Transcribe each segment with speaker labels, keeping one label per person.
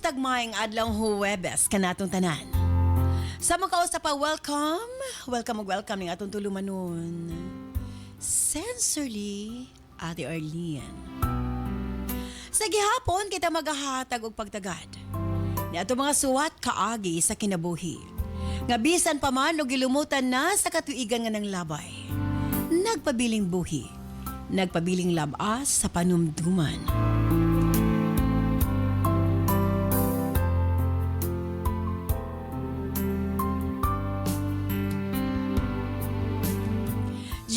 Speaker 1: tagmayng adlaw Huwebes kanatong tanan. Sa mga kausap pa, welcome ning atong tulumanon. Sincerely, Ate Arlene. Sa gihapon kita magahatag og pagtagad. Ni ato mga suwat kaagi sa kinabuhi. Nga bisan pa man og gilumutan na sa katuigan nga ng labay. Nagpabiling buhi, nagpabiling labas sa panumduman.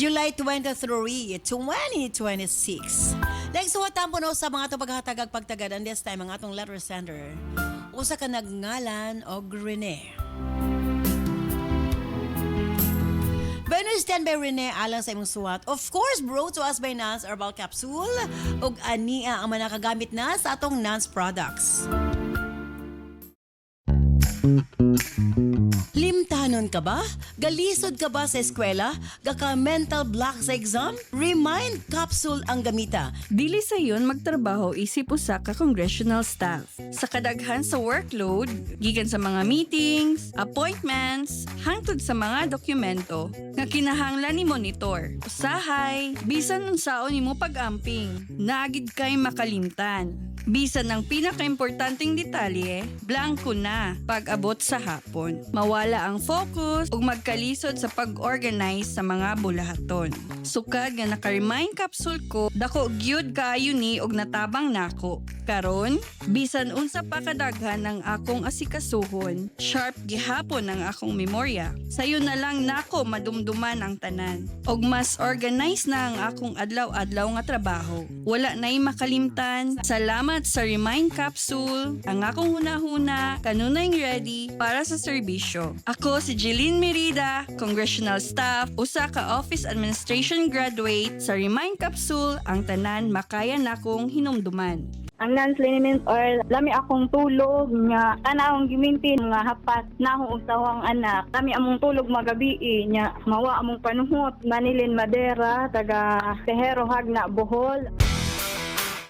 Speaker 1: July 23, 2026. Nagsuwatan po no sa mga ito paghatagag pagtagadan this time ang atong letter sender. Usa ka nagngalan o Rene. Bonus 10 by Rene alang sa imong suwat. Of course, brought to us by Nance Herbal Capsule ug ania ang manakagamit na sa atong Nance products. Limtanon ka ba? Galisod ka ba sa eskwela? Gaka mental block sa exam? Remind Capsule ang gamita.
Speaker 2: Dili sa yun magtrabaho isip usa ka congressional staff. Sa kadaghan sa workload, gikan sa mga meetings, appointments, hangtod sa mga dokumento nga kinahanglan ni monitor. Usahay, bisan unsaon nimo pag-amping, naagid kay makalimtan. Bisan ang pinaka-importanting detalye, blanco na pag-abot sa hapon. Mawala ang focus ug magkalisod sa pag-organize sa mga bulahaton. Sukad nga naka-remind capsule ko, dako gyud kaayo ni og natabang nako. Karon, bisan unsa pa kadaghan ang akong asikasuhon, sharp gihapon ang akong memorya. Sayo na lang nako madumduman ang tanan. Og mas organize na ang akong adlaw-adlaw nga trabaho. Wala na'y makalimtan. Salamat sa Remind Capsule. Ang akong hunahuna, kanunay ready para sa serbisyo. Ako si Jeline Merida, Congressional Staff, usa ka Office Administration graduate sa Remind Capsule, ang tanan makaya nakong hinumduman.
Speaker 3: Ang non-liniment or lami akong tulog nga ana akong gimintin nga hapat na akong usawang anak. Lami among tulog magabi nya mawa among panuhot Manilin Madera taga Tehero Hagna Bohol.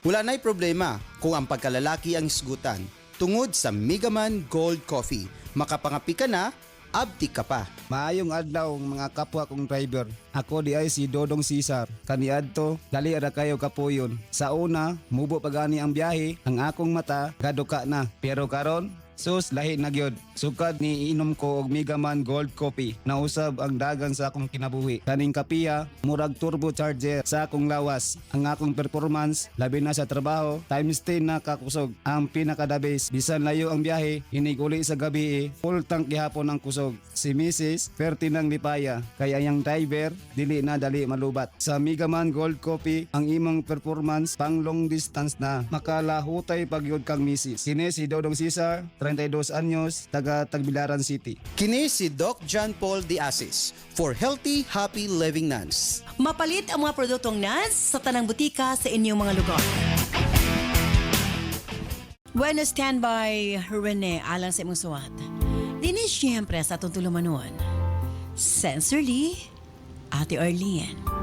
Speaker 4: Wala na'y problema kung ang pagkalalaki ang isgutan. Tungod sa Megaman Gold Coffee, makapangapi ka na, abdi ka pa.
Speaker 5: Maayong adlaw mga kapwa kong driver. Ako di ay si Dodong Cesar. Kaniadto, dali ara kayo kapuyon. Sa una, mubo pagani ang biyahe, ang akong mata gaduka na. Pero karon, sus lahi na gyud. Sukad ni inom ko og Megaman Gold Coffee. Nausab ang dagan sa akong kinabuhi. Kaning kapiya, murag turbo charger sa akong lawas. Ang akong performance, labi na sa trabaho, times 10 na kakusog. Ang pinaka-the best, bisan layo ang biyahe, hiniguli sa gabi full tank gihapon ang kusog. Si Mrs. Perti ng lipaya, kaya yang driver, dili na dali malubat. Sa Megaman Gold Coffee, ang imong performance pang long distance na. Makalahutay pagyud kang Mrs. Kini si Dodong Cesar, 32 anyos, taga Tagbilaran City.
Speaker 4: Kini si Doc John Paul De Asis for Healthy, Happy Living Nuns.
Speaker 1: Mapalit ang mga produktong Nance sa tanang butika sa inyong mga lugar. Bueno, standby Rene alang sa imong suwat. Dini siyempre sa atong tulumanon. Sincerely, Ate Arlene.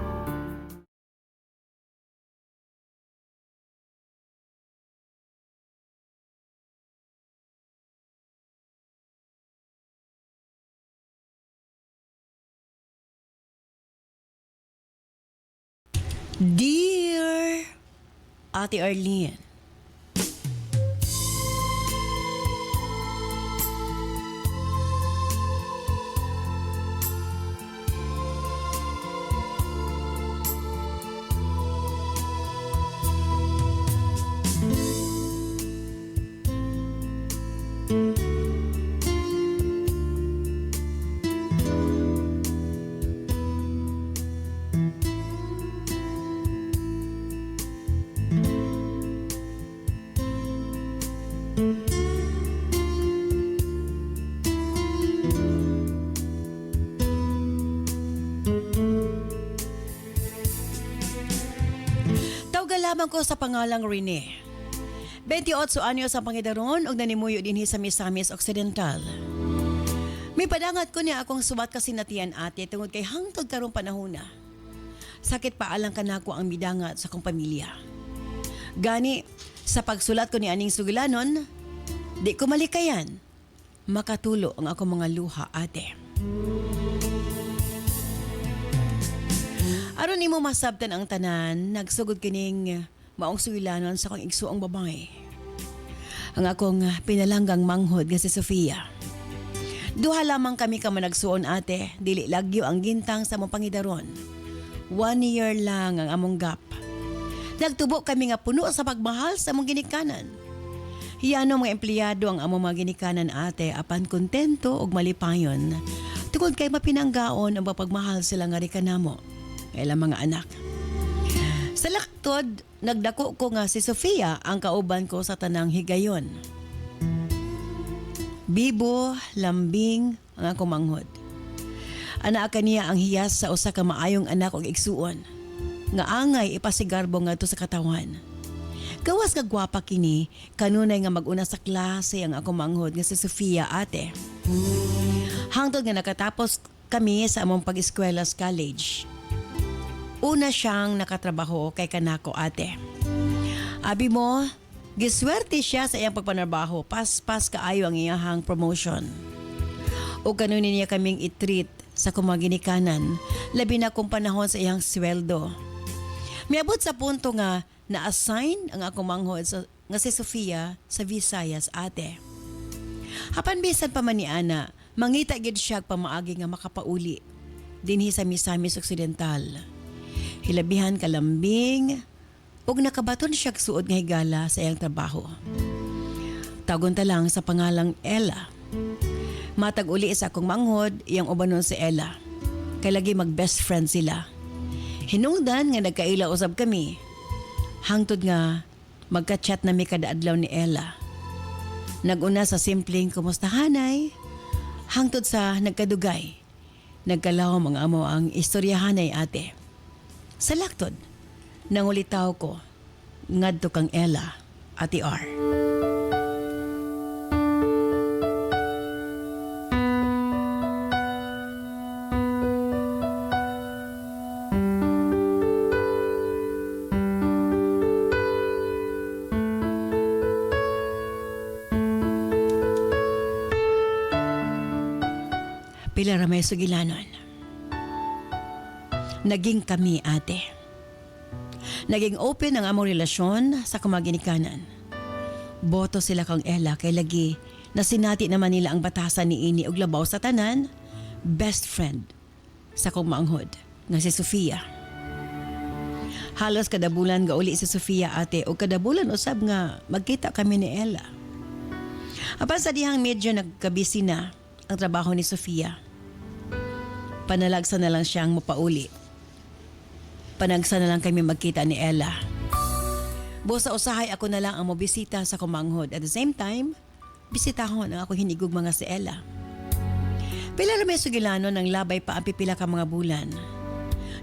Speaker 1: Dear Ate Arlene, lamang ko sa pangalang Rene. 28 anyos ang pangidaron og nanimuyo dinhi sa Misamis Occidental. May padangat ko niya akong subat kasi natiyan ate tungod kay hangtod karong panahona. Sakit pa alang kanako ang midangat sa kong pamilya. Gani, sa pagsulat ko ni aning sugilanon, Di ko malikayan. Makatulo ang ako mga luha, ate. Aron nimo masabtan ang tanan, nagsugod kining maong suwilanon sa kong igsuong babae. Ang akong pinalanggang manghod nga si Sofia. Duha lamang kami ka managsuon, ate, dili lagyo ang gintang sa mong pangidaron. 1 year lang ang among gap. Nagtubo kami nga puno sa pagmahal sa among ginikanan. Hiyano mga empleyado ang among mga ginikanan, ate, apan kontento og malipayon. Tungod kay mapinanggaon ang mapagmahal sila nga rikanamo. Ilang mga anak. Sa laktod, nagdako ko nga si Sofia ang kauban ko sa tanang higayon. Bibo, lambing ang akong manghod. Ana kaniya ang hiyas sa usa ka maayong anak og igsuon. Nga angay ipasigarbo ngadto sa katawan. Gawas ka gwapa kini, kanunay nga mag-una sa klase ang akong manghod nga si Sofia, ate. Hangtod nga nakatapos kami sa among pag-eskwela sa college. Una siyang nakatrabaho kay kanako, ate. Abi mo, giswerte siya sa iyang pagpanarbaho, pas-pas kaayo ang iyahang promotion. O kanunin niya kaming itreat sa kumaginikanan, labi na kung panahon sa iyang sweldo. Miabot sa punto nga na-assign ang akong manghod nga si Sofia sa Visayas, ate. Hapan bisan pa man ni ana, mangita gid siya pamaagi nga makapauli dinhi sa Misamis Occidental. Hilabihan kalambing ug nakabaton siya suod nga higala sa iyang trabaho. Tagon ta lang sa pangalang Ella. Matag uli sa akong manghod, iyang ubanon si Ella. Kay lagi mag-best friend sila. Hinungdan nga nagkaila usab kami. Hangtod nga magka-chat na mi kada adlaw ni Ella. Naguna sa simpleng kumustahanay, hangtod sa nagkadugay. Nagkalawom ang amo ang istoryahanay, ate. Sa laktod, nangulitaw ko, ngadto kang Ella, Ate R. Pila ra may sugilanon. Naging kami, ate. Naging open ang among relasyon sa kumaginikanan. Boto sila kang Ella kay lagi na sinati naman nila ang batasan ni ini og labaw sa tanan, best friend sa kong manghod nga si Sofia. Halos kada bulan ga uli si Sofia, ate, o kada bulan usab nga magkita kami ni Ella. Apan sa dihang medyo nagkabisi na ang trabaho ni Sofia, panalagsa na lang siyang mapauli. Panagsa na lang kami magkita ni Ella. Busa usahay ako na lang ang mobisita sa kumanghod. At the same time, bisitahon ang ako hinigog mga si Ella. Pila ramay sugilano ng labay pa ang pipila ka mga bulan.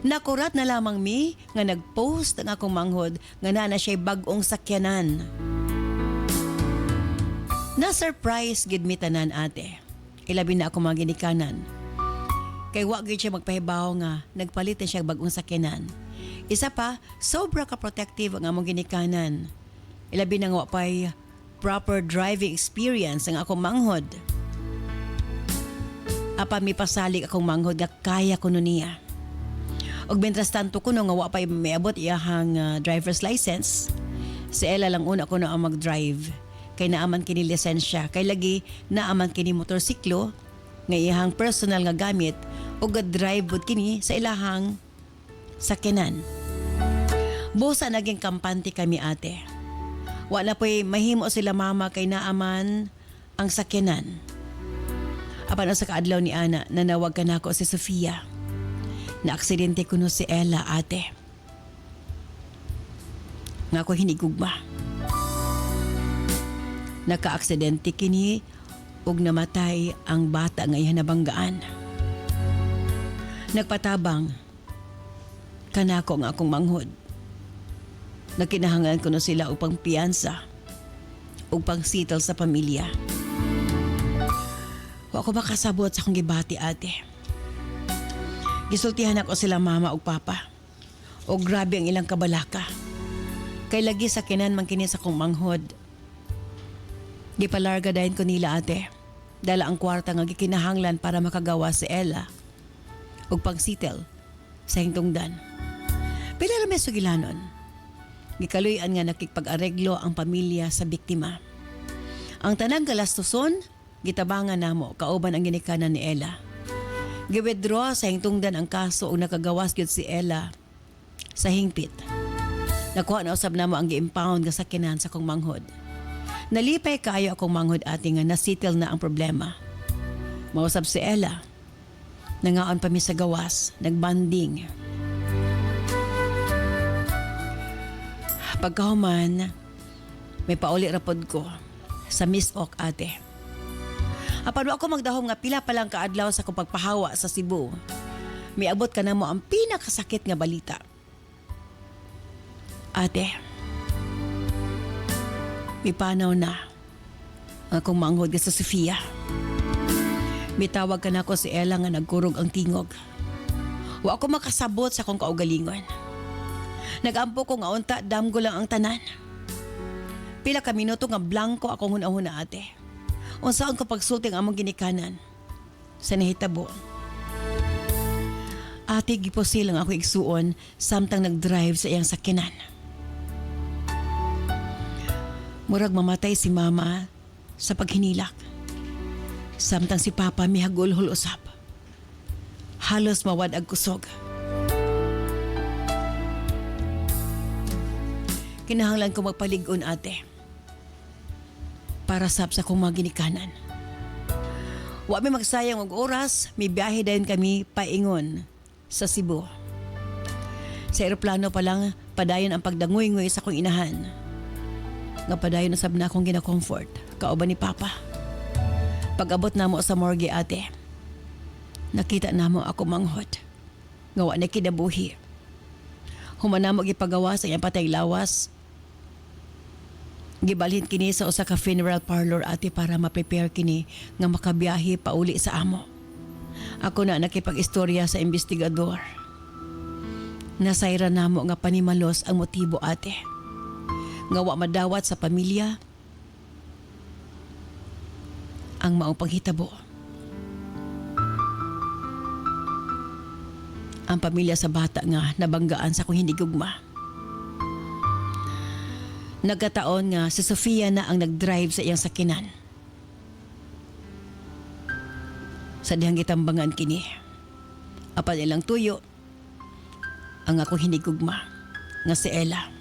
Speaker 1: Nakurat na lamang mi nga nagpost ang akong manghod nga na siya'y bagong sakyanan. Na-surprise gid mi tanan, ate. Ilabi na ako mga ginikanan. Kay wa gid siya magpahibaw nga nagpalit na siya bagong sakyanan. Isa pa, sobra ka protective ang among ginikanan. Ilabi na nga wa pa'y proper driving experience ang akong manghod. Apa mi pasalig akong manghod nga kaya ko niya. Og mentras tanto kuno nga wa pa'y miabot iyahang driver's license. Si Ella lang una kuno ang mag-drive. Kay naaman kini lisensya. Kay lagi naaman kini motorsiklo nga iyahang personal nga gamit o ga-drive bud kini sa ilahang sakyanan. Busa naging kampante kami, ate. Wa na po'y mahimo sila mama kay naaman ang sakyanan. Apan sa kaadlaw ni ana, nanawag ka na ako si Sofia. Na-aksidente kuno si Ella, ate. Nga ko hinigugma. Naka-aksidente kini ug namatay ang bata nga iyan nabanggaan. Nagpatabang kanako nga akong manghod. Nagkinahangan ko na sila upang piyansa upang settle sa pamilya. Wa ko makasabot sa akong gibati, ate. Gisultihan ako sila mama ug papa. O grabe ang ilang kabalaka. Kay lagi sa kinan man kini sa kong manghod. Gipalarga dahin ko nila ate. Dala ang kwarta nga gikinahanglan para makagawa si Ella ug pagsitel sa hingtungdan. Pila ra may sugilanon. Gikaluy-an nga nakikpag-areglo ang pamilya sa biktima. Ang tanang galastuson, gitabangan namo kauban ang ginikanan ni Ella. Giwithdraw sa hingtungdan ang kaso ug nakagawas gyud si Ella sa hingpit. Nakuha na usab namo ang gi-impound nga sakyanan sa kong manghod. Nalipay kaayo akong manghod ate nga nasitil na ang problema. Mausab si Ella. Nangaon pa mi sa gawas, nagbanding. Pagkahuman, may pauli rapod ko sa Miss Ok ate. Apan ako magdahom nga pila pa lang kaadlaw sa kong pagpahawa sa Cebu. Miabot ka na mo ang pinakasakit nga balita. Ate, mipanaw na ang akong manghod sa Sofia. Mitawag ka na ko si Ella nga nagkurog ang tingog. Wa ako makasabot sa akong kaugalingon. Nagampo ko nga unta, damgo lang ang tanan. Pila ka minuto nga blanco akong hunahuna ate. Unsaon ko pagsulti ang among ginikanan sa nahitabo. Ate, giposil lang ako igsuon samtang nag-drive sa iyang sakyanan. Murag mamatay si mama sa paghinilak. Samtang si papa mihagulhol usab. Halos mawad ag kusog. Kinahanglan ko magpalig-on ate. Para sab sa kong mga ginikanan. Wa mi magsayang og oras, may biyahe dayon kami paingon sa Cebu. Sa eroplano pa lang, padayon ang pagdangoy-ngoy sa kong inahan. Nga padayon na sab na akong gina-comfort, kauban ni Papa. Pag-abot namo sa morgue ate, nakita namo ako manghod. Nga wa na kinabuhi. Humanamo gipagawa sa iyang patay lawas. Gibalhin kini sa usa ka funeral parlor ate para ma-prepare kini nga makabiyahe pauli sa amo. Ako na nakipag-istorya sa investigador. Nasayra namo nga panimalos ang motibo ate. Nga wa madawat sa pamilya ang maong panghitabo. Ang pamilya sa bata nga nabanggaan sa kung hindi gugma. Nagkataon nga si Sofia na ang nag-drive sa iyang sakinan. Sa dihang gitambangan kini. Apan ilang tuyo ang akong hinigugma nga si Ella.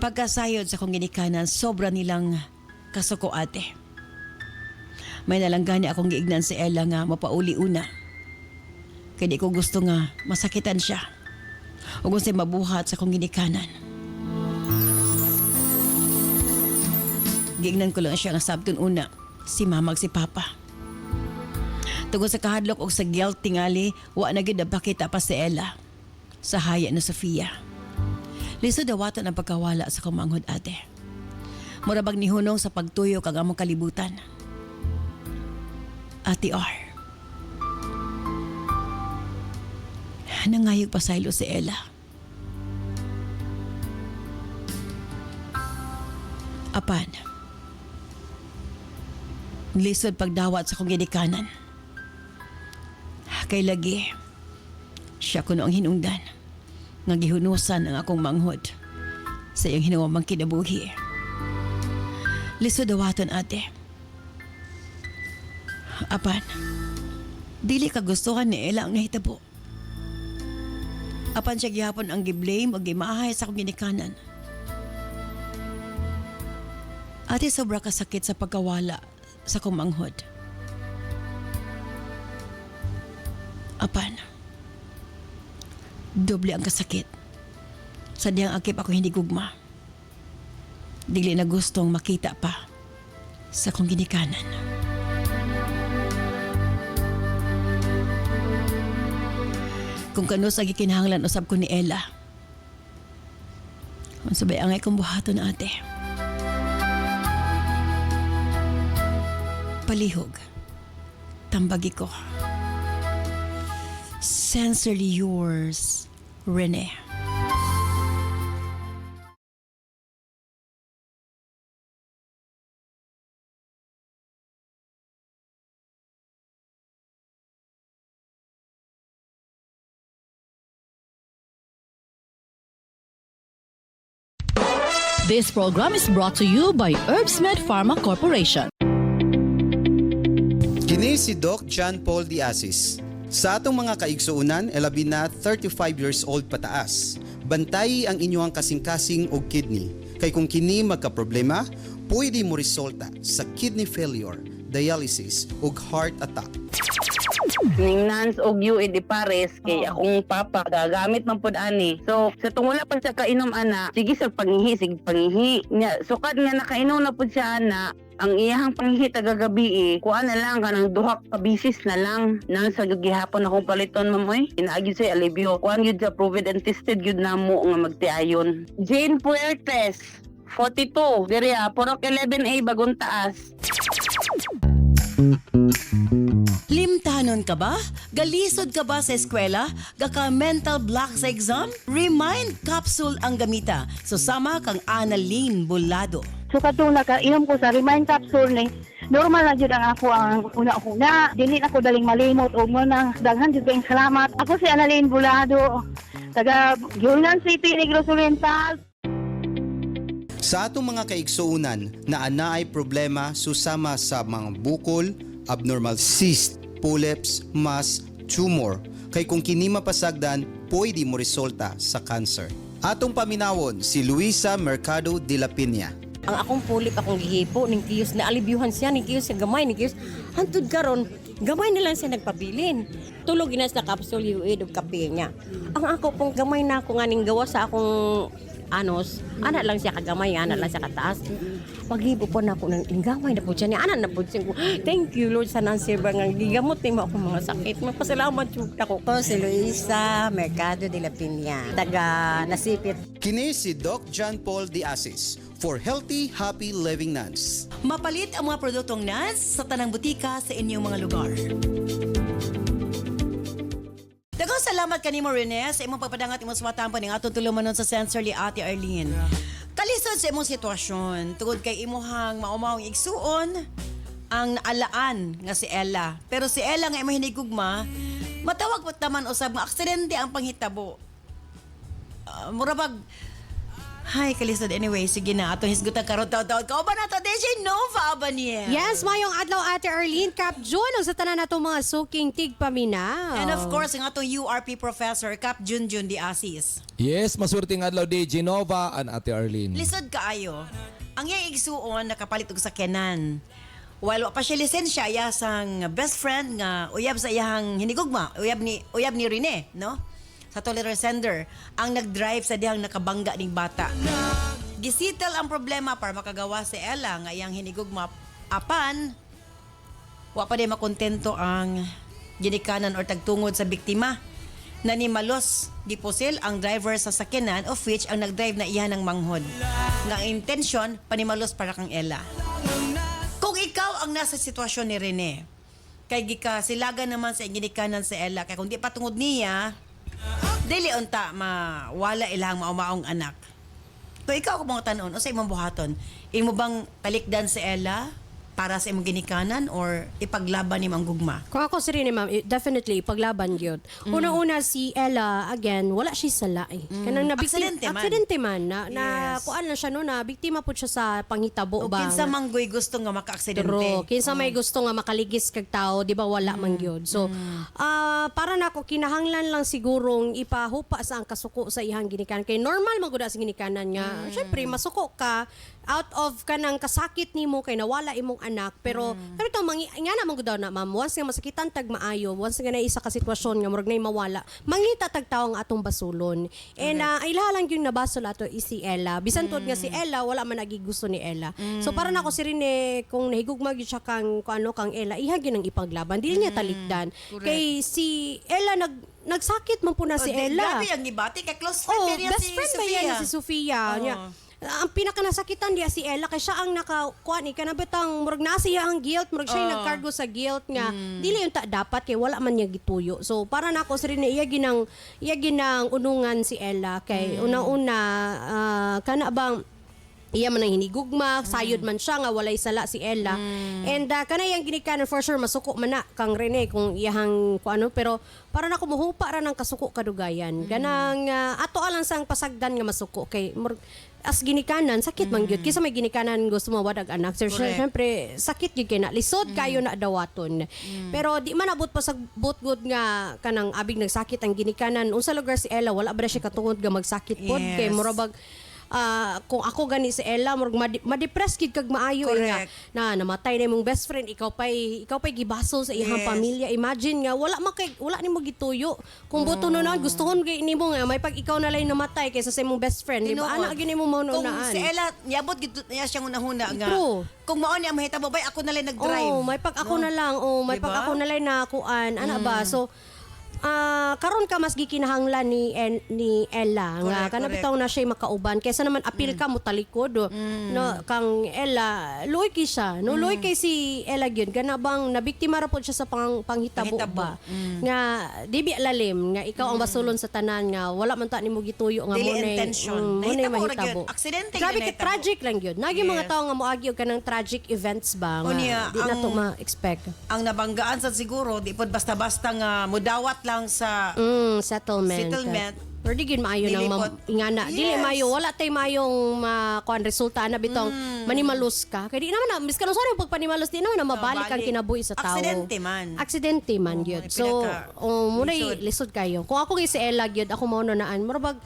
Speaker 1: Pagkasayod sa kong ginikanan, sobra nilang kasuko ate. May nalanggani akong giignan si Ella nga mapauli una. Kaya di ko gusto nga masakitan siya. O kung siya mabuhat sa kong ginikanan. Giignan ko lang siya nga sabton una, si mamag si papa. Tungod sa kahadlok o sa guilt tingali, wa na gid bakita pa si Ella sa haya na Sofia. Lisod dawaton ang pagkawala sa kumanghod ate. Murabag ni hunong sa pagtuyo kag among kalibutan. Ate R. Nangayog pasaylo si Ella. Apan, lisod pagdawat sa kong ginikanan. Kay lagi, siya kuno ang hinungdan. Nga gihunusan ang akong manghod sa iyang hinawamang kinabuhi. Lisod dawaton ate. Apan, dili kagustuhan ni Ella ang nahitabo. Apan siya gihapon ang giblame o gimahay sa akong ginikanan. Ate, sobra kasakit sa pagkawala sa akong manghod. Apan, doble ang kasakit. Sadyang akip ako hindi gugma. Dili na gustong makita pa sa akong ginikanan. Kung kano sa gikinahanglan usab ko ni Ella. Kung sabay angay kong buhaton ate. Palihog. Tambagi ko. Sincerely yours, Rene.
Speaker 6: This program is brought to you by Herbsmed Pharma Corporation.
Speaker 4: Kini si Doc John Paul Diasis. Sa atong mga kaigsuunan, elabi na 35 years old pataas. Bantayi ang inyong kasing-kasing og kidney. Kay kung kini magka-problema, pwede mo resulta sa kidney failure, dialysis ug heart attack.
Speaker 7: Ning Nance og UA di Pares kay akong papa gagamit man pud ani. So sa tungula pa siya kainom ana, sige sa pangihi, sige pangihi. Nya sukad nga nakainom na pud siya ana, ang iyahang pangihi tagagabi kuan na lang kanang duha ka bisis na lang nang sa gihapon akong paliton mamoy. Inaagi sa alivio. Kuan gyud sa proven and tested gyud namo nga magtiayon. Jane Puertes 42, diri Purok 11A Bagong Taas.
Speaker 1: Limtanon ka ba? Galisod ka ba sa eskwela? Gaka mental block sa exam? Remind capsule ang gamita. Susama kang Annalyn Bulado.
Speaker 3: So katong nakainom ko sa Remind Capsule ni, normal na jud ang ako ang una-una. Dili ako daling malimot o mo nang daghan jud kayong salamat. Ako si Annalyn Bulado, taga Gilnan City, Negros Oriental.
Speaker 4: Sa atong mga kaigsuunan na anaay problema susama sa mga bukol, abnormal cyst, polyps, mass, tumor. Kay kung kini mapasagdan, pwede mo resulta sa cancer. Atong paminawon si Luisa Mercado de la Piña.
Speaker 8: Ang akong pulip akong gihipo ning kiyos na alibyuhan siya ning kiyos sa gamay ning kiyos hantud karon gamay na lang siya nagpabilin. Tulog ginas na capsule UA og kape niya. Ang ako pong gamay na ako nga ning gawa sa akong anos, ana lang siya kagamay, ana lang siya kataas. Paghibo po na ako ng gamay na po siya niya, ana na po siya ko. Thank you Lord sa nansi ba nga gigamot ni mo ako mga sakit. Magpasalamat jud ako.
Speaker 9: Ako si Luisa Mercado de la Piña, taga Nasipit.
Speaker 4: Kini si Doc John Paul Diasis for Healthy, Happy Living Nuns.
Speaker 1: Mapalit ang mga produktong NANS sa tanang butika sa inyong mga lugar. Daghang salamat kanimo Rene sa imong pagpadangat imong sumatampo ning atong tulumanon sa Sensorly Ate Arlene. Kalisod sa imong sitwasyon tungod kay imuhang maumawong igsuon ang naalaan nga si Ella. Pero si Ella nga imong hinigugma, matawag po taman usab nga aksidente ang panghitabo. Murabag Hi, kalisod. Anyway, sige na. Atong hisgutan karon taon-taon. Kao ba na to? DJ Nova Abaniel.
Speaker 10: Yes, mayong adlaw Ate Arlene, Cap June, ang sa tanan natong mga suking tigpaminaw.
Speaker 1: And of course, ang atong URP professor, Cap Junjun Diasis.
Speaker 11: Yes, masurting adlaw DJ Nova and Ate Arlene.
Speaker 1: Lisod kaayo. Ang iyang igsuon nakapalit og sakyanan. While wa pa siya lisensya, iya sang best friend nga uyab sa iyang hinigugma, uyab ni Rene, no? Sa tolerance sender, ang nag-drive sa dihang nakabangga ning bata. Gisital ang problema para makagawa si Ella nga iyang hinigugma apan wa pa di makontento ang ginikanan or tagtungod sa biktima. Nanimalos gipusil ang driver sa sakyanan of which ang nag-drive na iya ng manghod. Nga intensyon panimalos para kang Ella. Kung ikaw ang nasa sitwasyon ni Rene, kay gika silaga naman sa ginikanan si Ella, kay kung di patungod niya, dili unta mawala ilang maumaong anak. Kung ikaw ko mga tanon o sa imong buhaton, imo bang talikdan si Ella para sa imong ginikanan or ipaglaban ni manggugma?
Speaker 10: Kung ako si Rene, ma'am, paglaban paglaban yun. Una-una si Ella, again, wala siya sala eh. Kanang aksidente man. Na kuan lang siya no, na biktima po siya sa panghitabo
Speaker 1: O
Speaker 10: ba.
Speaker 1: kinsa manggoy gusto nga maka-aksidente.
Speaker 10: True. Kinsa may gusto nga makaligis kag tao, di ba wala man gyud. So, para nako kinahanglan lang sigurong ipahupa sa ang kasuko sa ihang ginikanan. Kay normal man gud sa ginikanan nga. Syempre masuko ka out of kanang kasakit nimo kay nawala imong anak, pero pero to nga na man gud daw na ma'am, once nga masakitan tag maayo, once nga na isa ka sitwasyon nga murag nay mawala, mangita tag tawo nga atong basulon. And ilaha lang yung nabasol ato si Ella. Bisan tod nga si Ella wala man nagigusto ni Ella. So para nako si Rene kung nahigugma gyud siya kang kang Ella, iha gyud ang ipaglaban, dili niya talikdan. Kay si Ella nagsakit man po na si Ella.
Speaker 1: Grabe ang gibati kay close friend niya
Speaker 10: best
Speaker 1: si
Speaker 10: friend ba
Speaker 1: Sofia.
Speaker 10: yan si Sofia. Niya. Ang pinakanasakitan diya si Ella kay siya ang nakakuan kanabitang murag na siya ang guilt, murag siya yung nagcargo sa guilt nga dili yung dapat kay wala man niya gituyo. So para nako si Rene iya ginang unungan si Ella kay una-una kana bang iya man ang hinigugma, sayod man siya nga walay sala si Ella. And kana yang ginikanan for sure masuko man na kang Rene kung iyang kuano, pero para na kumuhupa ra ng kasuko kadugayan. Ganang ato alang sang pasagdan nga masuko kay as ginikanan sakit man gyud kisa may ginikanan gusto mo wadag anak sir
Speaker 1: Correct.
Speaker 10: syempre sakit gyud kay na lisod kayo na dawaton pero di man abot pa sa butgod nga kanang abig nagsakit ang ginikanan unsa lugar si Ella wala ba na siya katungod nga magsakit pod
Speaker 1: Yes.
Speaker 10: kay murabag kung ako gani si Ella murag ma-depress gid kag maayo nga
Speaker 1: Correct.
Speaker 10: na namatay na imong best friend ikaw pay gibasol sa iyang
Speaker 1: Yes.
Speaker 10: pamilya imagine nga wala nimo gituyo kung buto na gustuhon kay nimo nga may pag ikaw na lang namatay kaysa sa imong best friend di ba
Speaker 1: Tinuod.
Speaker 10: ana gini mo mao
Speaker 1: Kung
Speaker 10: naan
Speaker 1: si Ella, niabot gito niya siyang unahuna nga.
Speaker 10: True.
Speaker 1: Kung mao niya mahitabo bay ako na lang nag-drive.
Speaker 10: Oh, may pag ako
Speaker 1: No?
Speaker 10: na lang. Oh, may
Speaker 1: Diba?
Speaker 10: pag ako na lang na kuan. Ana ba? So karon ka mas gikinahanglan ni Ella nga
Speaker 1: Correct,
Speaker 10: kana
Speaker 1: correct.
Speaker 10: bitaw na siya makauban kaysa naman apil ka mo talikod no kang Ella luoy kay siya no luoy kay si Ella gyud kana bang nabiktima ra pod siya sa panghitabo
Speaker 1: Panghitabo.
Speaker 10: ba nga dibi lalim nga ikaw ang basulon sa tanan nga wala man ta nimo gituyo nga
Speaker 1: Dili
Speaker 10: mo
Speaker 1: intention.
Speaker 10: mo
Speaker 1: Nahitabo ra
Speaker 10: mahitabo
Speaker 1: gyud. Aksidente
Speaker 10: grabe
Speaker 1: gyud
Speaker 10: ka
Speaker 1: nahitabo.
Speaker 10: tragic lang gyud nagi mga tao nga moagi og kanang tragic events ba nga
Speaker 1: Unya,
Speaker 10: di na
Speaker 1: ang-
Speaker 10: to ma-expect.
Speaker 1: Ang nabanggaan sa siguro, di pod basta-basta nga mudawat lang sa
Speaker 10: Settlement.
Speaker 1: Settlement.
Speaker 10: Or di gin maayo nang
Speaker 1: Dilipot.
Speaker 10: ingana. Dili
Speaker 1: Yes.
Speaker 10: maayo wala tay maayong kuan resulta na bitong manimalus ka. Kay di naman na miskan sa pag panimalus di naman na mabalik ang
Speaker 1: Balik.
Speaker 10: kinabuhi sa tao.
Speaker 1: Aksidente man.
Speaker 10: Aksidente man
Speaker 1: Oo,
Speaker 10: gyud.
Speaker 1: ay
Speaker 10: So,
Speaker 1: pinaka-
Speaker 10: munay lisod kayo. Kung ako kay si Ella gyud ako mao na naan murabag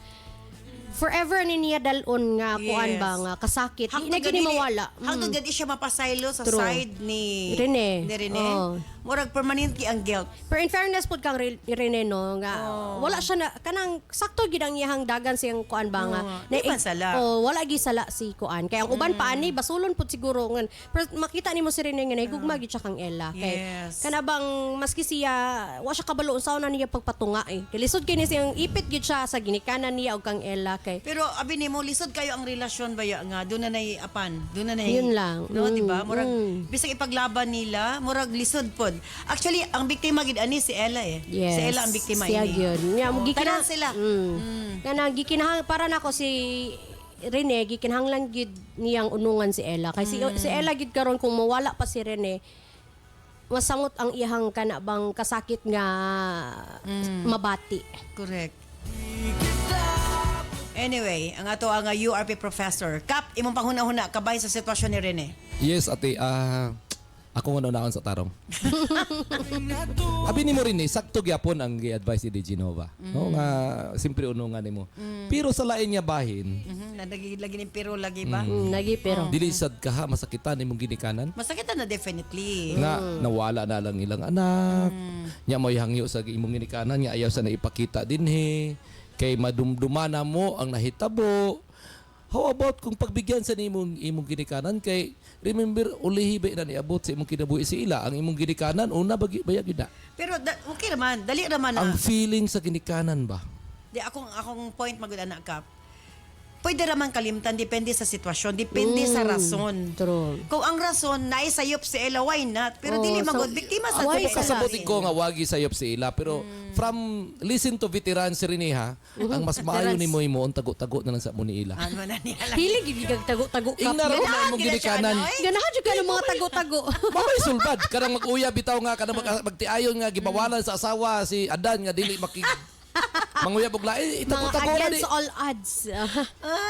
Speaker 10: forever ni niya dalon nga kuan
Speaker 1: Yes.
Speaker 10: ba nga kasakit. Di na
Speaker 1: Hangtod
Speaker 10: gini
Speaker 1: gani-
Speaker 10: mawala.
Speaker 1: Hangtod gani siya mapasaylo sa
Speaker 10: True.
Speaker 1: side ni
Speaker 10: Rene.
Speaker 1: Rene.
Speaker 10: Oo.
Speaker 1: Murag permanently ang guilt.
Speaker 10: Pero in fairness pod kang Rene no nga wala siya na kanang sakto gid ang iyang dagan siyang kuan ba nga
Speaker 1: Di man sala.
Speaker 10: wala gi sala si kuan kaya ang uban pa ani basulon pod siguro ngan pero makita nimo si Rene nga nahigugma gid siya kang Ella kay
Speaker 1: Yes.
Speaker 10: kana bang maski siya wa siya kabalo unsa na niya pagpatunga kay lisod kini siyang ipit gid siya sa ginikanan niya og kang Ella kay
Speaker 1: Pero abi nimo lisod kayo ang relasyon baya nga doon na nay apan, doon na nay.
Speaker 10: Yun lang.
Speaker 1: No, di ba? Murag
Speaker 10: Mm.
Speaker 1: bisag ipaglaban nila, murag lisod pod. Actually, ang biktima gid ani si Ella eh.
Speaker 10: yes,
Speaker 1: Si Ella ang biktima
Speaker 10: siya
Speaker 1: ini.
Speaker 10: gyud nya
Speaker 1: Oo, tanan sila.
Speaker 10: Kana gikinahang para nako si Rene gikinahanglan gid niyang unungan si Ella kay si Ella gid karon kung mawala pa si Rene masangot ang iyang kana bang kasakit nga mabati.
Speaker 1: Correct. Anyway, ang ato ang URP professor. Kap, imong panghuna-huna kabay sa sitwasyon ni Rene.
Speaker 11: Yes, ate. Ako nga naunahon sa tarong. Abi ni mo rin sakto gyapon ang gi-advise ni Genova. No, nga simpre unungan nimo. Pero sa lain niya bahin,
Speaker 1: Lagi ni pero lagi ba?
Speaker 10: Nagi pero
Speaker 11: dili sad ka ha masakitan nimong ginikanan.
Speaker 1: Masakit na definitely.
Speaker 11: Nga nawala na lang ilang anak. Nya mo hangyo sa imong ginikanan nga ayaw sa naipakita dinhi. Kay madumdumana mo ang nahitabo. How about kung pagbigyan sa imong ginikanan kay remember ulihi ba na niabot sa imong kinabuhi si ila ang imong ginikanan una bayag yun na.
Speaker 1: Pero okay naman, dali naman na.
Speaker 11: Ang feeling sa ginikanan ba?
Speaker 1: Di akong point magud anak Kap. Pwede raman kalimtan depende sa sitwasyon, depende sa rason.
Speaker 10: true.
Speaker 1: Kung ang rason na isayop si Ella, why not? Pero
Speaker 10: Oh,
Speaker 1: dili
Speaker 10: so,
Speaker 1: magod biktima sa
Speaker 10: why
Speaker 1: si
Speaker 10: ka
Speaker 1: Ella.
Speaker 11: Kasabutin ko nga wagi sayop si ila pero from listen to veterans rini ha, ang mas maayo
Speaker 1: Veterans.
Speaker 11: nimo imo ang tago-tago na lang sa mo ni ila.
Speaker 1: Ano na niya lang.
Speaker 10: Hilig gid kag tago-tago ka.
Speaker 11: Ingnar na imong ginikanan.
Speaker 10: Ganahan jud ka ng mga tago-tago.
Speaker 11: Mamay sulbad kanang mag-uya bitaw nga kanang magtiayon nga gibawalan sa asawa si Adan nga dili manguya bugla
Speaker 10: Mga
Speaker 11: itago-tago ra
Speaker 10: against
Speaker 11: di.
Speaker 10: all odds.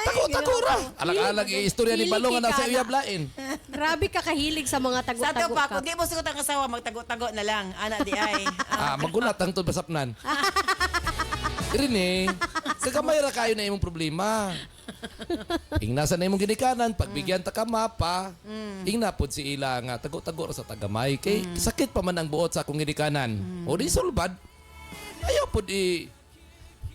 Speaker 11: Tago-tago ra. Alag-alag istorya ni
Speaker 10: Hilig
Speaker 11: Balong nga nasa
Speaker 10: ka na.
Speaker 11: uya blain.
Speaker 10: Grabe ka kahilig sa mga
Speaker 1: Sa ato
Speaker 10: tago-tago
Speaker 1: pa,
Speaker 10: ka.
Speaker 1: kung di mo sugot ang asawa, magtago-tago na lang. Ana di ay.
Speaker 11: Magulat ang tod basapnan. Rene, kagamay ra kayo na imong problema. Ingna sa na imong ginikanan, pagbigyan ta ka mapa, ingna pod si ila nga tago-tago ra sa tagamay kay sakit pa man ang buot sa akong ginikanan. O di sulbad. Ayaw pod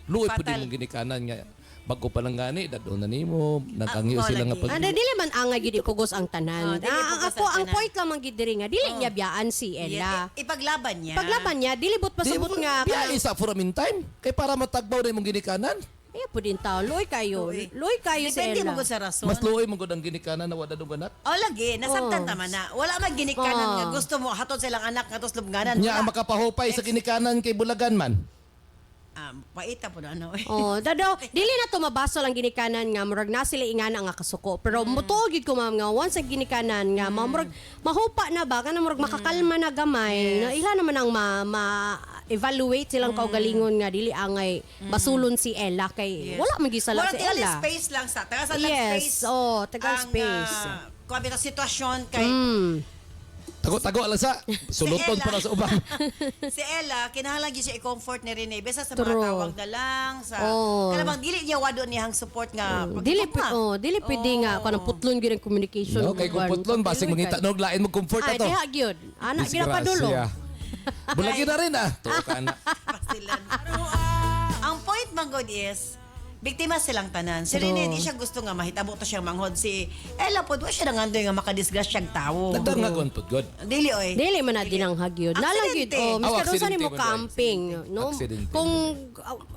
Speaker 11: luoy pod
Speaker 1: Fatal.
Speaker 11: imong ginikanan nga bago pa lang gani dadon na nimo nagangyo
Speaker 1: oo,
Speaker 11: sila nga
Speaker 1: lagi.
Speaker 11: pag
Speaker 10: Ano dili man angay gid ipugos ang tanan.
Speaker 1: Oh, dili ipugos
Speaker 10: Ako
Speaker 1: ang
Speaker 10: ang
Speaker 1: tanan.
Speaker 10: point lang man gid diri nga dili niya biyaan si Ella.
Speaker 1: Ipaglaban niya.
Speaker 10: Paglaban niya dili but pasabot nga
Speaker 11: biya isa for a meantime kay para matagbaw na imong ginikanan.
Speaker 10: Ay po din tao, luoy kayo.
Speaker 1: Luoy.
Speaker 10: Luoy kayo si
Speaker 1: Depende
Speaker 10: Ella.
Speaker 1: mo gud sa rason.
Speaker 11: Mas luoy mo gud ang ginikanan na wala duganat.
Speaker 1: O lagi, nasabtan
Speaker 10: Oh.
Speaker 1: naman na. Wala man ginikanan
Speaker 10: Oh.
Speaker 1: nga gusto mo hatod silang anak nga tos lubnganan.
Speaker 11: Nya ang
Speaker 1: Wala.
Speaker 11: makapahupay sa ginikanan kay Bulagan man.
Speaker 1: Paita po na ano.
Speaker 10: Oh, dadaw dili na to mabasol ang ginikanan nga murag na sila ingana nga kasuko. Pero mutuo gid ko ma'am nga once ang ginikanan nga murag mahupa na ba kana murag makakalma na gamay. Na ila naman ang evaluate silang kaugalingon nga dili angay basulon si Ella kay
Speaker 1: Yes.
Speaker 10: wala magisala
Speaker 1: Wala
Speaker 10: si
Speaker 1: tingali
Speaker 10: Ella.
Speaker 1: space lang sa. Taga sa
Speaker 10: Yes,
Speaker 1: space.
Speaker 10: tagang space.
Speaker 1: Kung abita sitwasyon kay
Speaker 11: Tago-tago lang sa suluton
Speaker 1: Ella.
Speaker 11: para sa uban.
Speaker 1: si Ella, kinahanglan gyud siya i-comfort ni Rene besa sa mga
Speaker 10: True.
Speaker 1: tawag na lang sa
Speaker 10: Oh.
Speaker 1: kanang dili niya wado niyang support nga
Speaker 10: Dili
Speaker 1: pagtugma.
Speaker 10: dili pwede nga kanang putlon gyud ang communication.
Speaker 11: No, kay kung putlon basig mangita nog lain mo comfort
Speaker 10: Ay,
Speaker 11: ato.
Speaker 10: diha gyud. Anak gyud padulo.
Speaker 11: Bulagi na rin Tuwa ka na.
Speaker 1: Pastilan. Ang point man god is biktima silang tanan. Si Rene di siya gusto nga mahitabo to siyang manghod. Si Ella pod wa siya nangandoy nga makadisgrasyang tawo.
Speaker 11: Nagdang nga gunpod god.
Speaker 1: Dili oy.
Speaker 10: Dili man na din ang hagyod. Nalang gyud
Speaker 1: Aksidente.
Speaker 10: miska doon sa
Speaker 11: aksidente
Speaker 10: nimo
Speaker 11: man daw.
Speaker 10: camping, no?
Speaker 11: Aksidente.
Speaker 10: Kung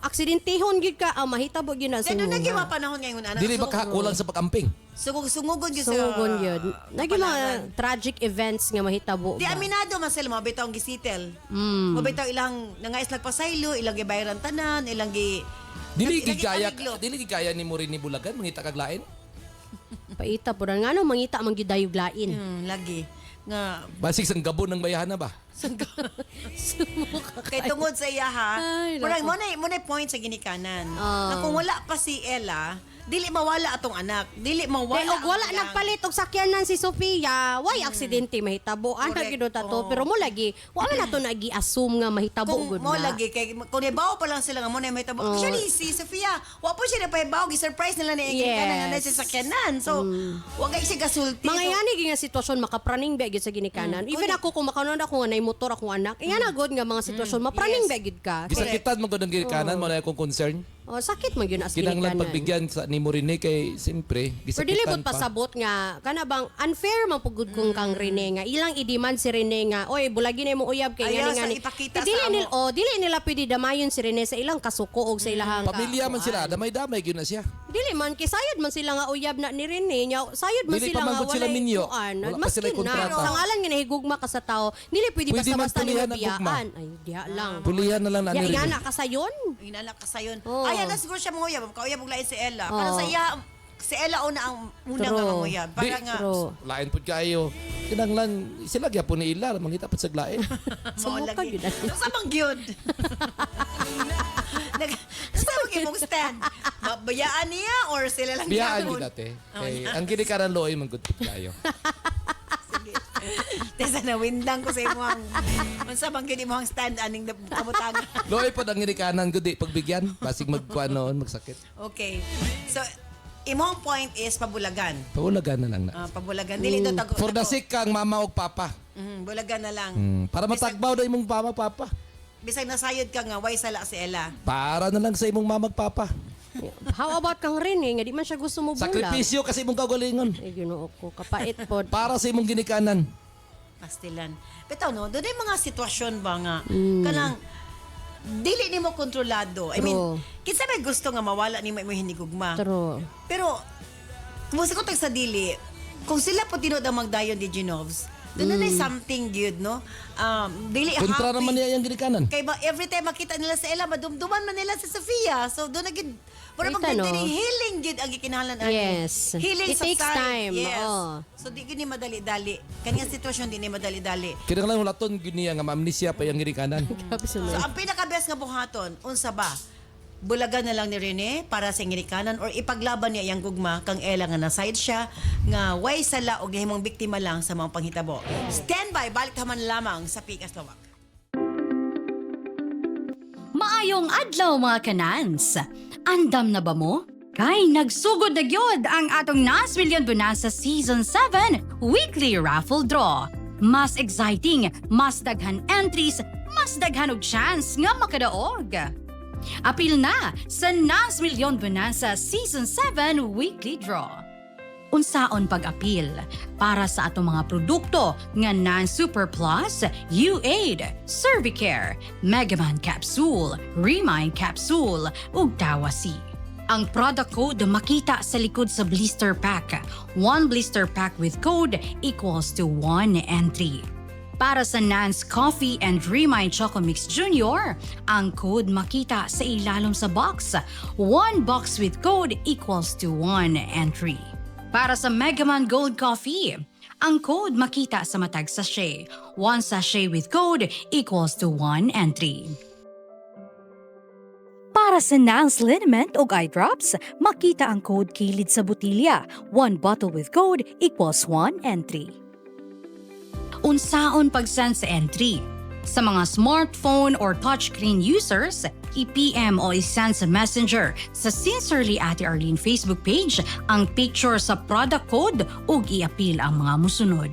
Speaker 10: aksidentehon gyud ka, mahitabo gyud na
Speaker 1: Then naging
Speaker 10: sunguha.
Speaker 1: mga panahon ngayon anak.
Speaker 11: Dili ba kakulang sa pagkamping?
Speaker 1: Sungugod gyud sa
Speaker 10: Sungugon gyud. Naging mga
Speaker 1: kapalaran.
Speaker 10: tragic events nga mahitabo.
Speaker 1: Di
Speaker 10: ba?
Speaker 1: aminado man sila mga bitaw gisitel. Mabitaw ilang nangais nagpasaylo, ilang gibayaran tanan, ilang gi
Speaker 11: Dili
Speaker 1: Lagi
Speaker 11: gigaya
Speaker 1: paliglo.
Speaker 11: dili gigaya ni mo rin ni Bulagan mangita kag lain.
Speaker 10: Paita po nga no mangita man gyud dayog lain.
Speaker 1: lagi nga
Speaker 11: Basig sang gabon ng bayahan na ba?
Speaker 1: kay tungod sa iya ha.
Speaker 10: Ay,
Speaker 1: Murag
Speaker 10: naku.
Speaker 1: mo na point sa ginikanan.
Speaker 10: Ah.
Speaker 1: Na kung wala pa si Ella, dili mawala atong anak. Dili mawala.
Speaker 10: Kay og wala
Speaker 1: ang
Speaker 10: nagpalit og sakyanan si Sofia, why aksidente mahitabo? Ana
Speaker 1: Correct.
Speaker 10: gyud ta to,
Speaker 1: Oo.
Speaker 10: pero mo lagi wala na to nagi-assume nga mahitabo
Speaker 1: kung
Speaker 10: gud
Speaker 1: mo
Speaker 10: na.
Speaker 1: lagi kay kung ibaw pa lang sila nga mo na may tabo. Actually si Sofia, wa po siya na pahibaw, gi-surprise nila ni ginikanan nga na
Speaker 10: Yes.
Speaker 1: sa sakyanan. So, wa kay siya gasulti.
Speaker 10: Mga
Speaker 1: So,
Speaker 10: yani nga sitwasyon makapraning ba gyud sa ginikanan. Even ako kung makanon ako nga nay motor akong anak, iya na gud nga mga sitwasyon mapraning
Speaker 1: Yes.
Speaker 10: ba gyud ka.
Speaker 11: Gisakitan mo gud ang girikanan mo na akong concern.
Speaker 10: Oh, sakit man gyud as
Speaker 11: Kinahanglan
Speaker 10: ginikanan.
Speaker 11: pagbigyan sa nimo rin kay simpre
Speaker 10: Pero dili
Speaker 11: gisakitan
Speaker 10: pod pasabot nga kana bang unfair man pugud kung kang Rene nga ilang i-demand si Rene nga oy bulagi na imong uyab kay
Speaker 1: Ayaw sa
Speaker 10: ngani
Speaker 1: ipakita
Speaker 10: dili
Speaker 1: sa amo.
Speaker 10: dili nila pwede damayon si Rene sa ilang kasuko og sa ilahang
Speaker 11: Pamilya man sila, damay-damay gyud na siya.
Speaker 10: Dili man kay sayod man sila nga uyab na ni Rene nya sayod man
Speaker 11: Dili
Speaker 10: sila
Speaker 11: pa man
Speaker 10: nga
Speaker 11: gud sila minyo.
Speaker 10: kuan.
Speaker 11: Wala pa sila
Speaker 10: Maskin na
Speaker 11: kontrata.
Speaker 10: sa ngalan nga nahigugma ka sa tao dili pwede
Speaker 11: Pwede man
Speaker 10: basta-basta
Speaker 11: tulihan
Speaker 10: nila
Speaker 11: ang gugma.
Speaker 10: biyaan ay diha lang
Speaker 11: Pulihan na lang na
Speaker 10: ya
Speaker 11: ni
Speaker 10: ingana ka sayon
Speaker 1: Inalak ka sayon.
Speaker 10: Oh.
Speaker 1: Ay, na siguro siya manguyab. Kauyab og lain si Ella. Para
Speaker 10: Oh.
Speaker 1: sa iya, si Ella una ang unang
Speaker 10: True.
Speaker 1: nga manguyab. Para
Speaker 11: Di-
Speaker 1: nga,
Speaker 10: True.
Speaker 11: Lain pud kayo. Kinahanglan sila gyapon ni Ila mangita pud sa lain.
Speaker 1: mao
Speaker 10: Sumuka
Speaker 1: lagi.
Speaker 10: yun.
Speaker 1: Sa bang gyud. Sa bang imong stand? Bayaan niya or sila lang
Speaker 11: Biyaan
Speaker 1: gyapon?
Speaker 11: gyud ate. Kay ang ginikanan loy man gud pud kayo.
Speaker 1: Tesa na windang ko sa imong. Unsa bang gyud imong stand aning kabutangan?
Speaker 11: Loy pud ang ginikanan gud di pagbigyan basig magkuan noon magsakit.
Speaker 1: Okay. So, imong point is pabulagan.
Speaker 11: Pabulagan na lang na.
Speaker 1: Pabulagan. Dili to tago.
Speaker 11: For the sake kang mama ug papa.
Speaker 1: Bulagan na lang.
Speaker 11: Para matagbaw na imong mama papa.
Speaker 1: Bisag nasayod ka nga, way sala si Ella.
Speaker 11: Para na lang sa imong mama ug papa.
Speaker 10: How about kang Rene nga di man siya gusto mo bulag
Speaker 11: Sakripisyo kasi imong kagalingon.
Speaker 10: ay Ginoo ko kapait pod
Speaker 11: Para sa imong ginikanan.
Speaker 1: Pastilan. Pero no, doon yung mga sitwasyon ba nga, kanang, dili ni mo kontrolado. I mean,
Speaker 10: True.
Speaker 1: kinsa may gusto nga mawala ni mo imong hinigugma.
Speaker 10: True.
Speaker 1: Pero, kung ko tag sa dili, kung sila po tinod ang magdayon di Genovs, doon na something good, no? Dili
Speaker 11: Kontra
Speaker 1: happy.
Speaker 11: naman niya yung ginikanan.
Speaker 1: Kay ba, every time makita nila sa Ella, madumduman man nila si Sofia. So, doon na gid, para
Speaker 10: Kita,
Speaker 1: magdali
Speaker 10: no?
Speaker 1: healing gid ang gikinahanglan ani.
Speaker 10: Yes.
Speaker 1: Healing
Speaker 10: It takes time,
Speaker 1: Yes.
Speaker 10: oo.
Speaker 1: So, di gid ni madali-dali. Kanyang sitwasyon di ni madali-dali.
Speaker 11: Kinahanglan hulaton gid niya nga maamnesia pa yung ginikanan.
Speaker 1: So, ang pinaka-best nga buhaton, unsa ba? Bulagan na lang ni Rene para sa ngirikanan or ipaglaban niya iyang gugma kang Ella nga na-side siya nga way sala o gahimong biktima lang sa mga panghitabo. Stand by, balik taman lamang sa Pikas Lawak.
Speaker 12: Maayong adlaw mga kanans. Andam na ba mo? Kay nagsugod na gyud ang atong Nas Million Bonanza Season 7 Weekly Raffle Draw. Mas exciting, mas daghan entries, mas daghan og chance nga makadaog. Apil na sa Nas Million Bonanza Season 7 Weekly Draw. Unsaon pag-apil para sa atong mga produkto nga Nan Super Plus, U-Aid, Cervicare, Megaman Capsule, Remind Capsule, ug Tawasi. Ang product code makita sa likod sa blister pack. One blister pack with code equals to 1 entry. Para sa Nan's Coffee and Remind Choco Mix Junior, ang code makita sa ilalom sa box. One box with code equals to 1 entry. Para sa Megaman Gold Coffee, ang code makita sa matag sachet. 1 sachet with code equals to 1 entry.
Speaker 6: Para sa Nance liniment o eye drops, makita ang code kilid sa botilya. 1 bottle with code equals 1 entry.
Speaker 12: Unsaon pag-send sa entry? Sa mga smartphone or touchscreen users, i-PM o i-send sa Messenger sa Sincerely Ate Arlene Facebook page ang picture sa product code ug i-appeal ang mga musunod.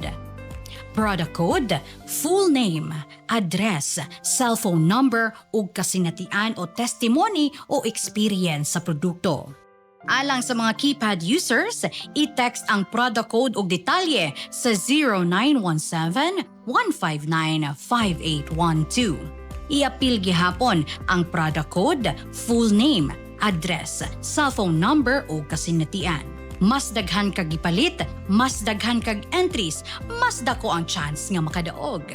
Speaker 12: Product code, full name, address, cellphone number ug kasinatian o testimony o experience sa produkto. Alang sa mga keypad users, i-text ang product code ug detalye sa 0917-159-5812. I-appeal gihapon ang product code, full name, address, cellphone number ug kasinatian. Mas daghan kag gipalit, mas daghan kag entries, mas dako ang chance nga makadaog.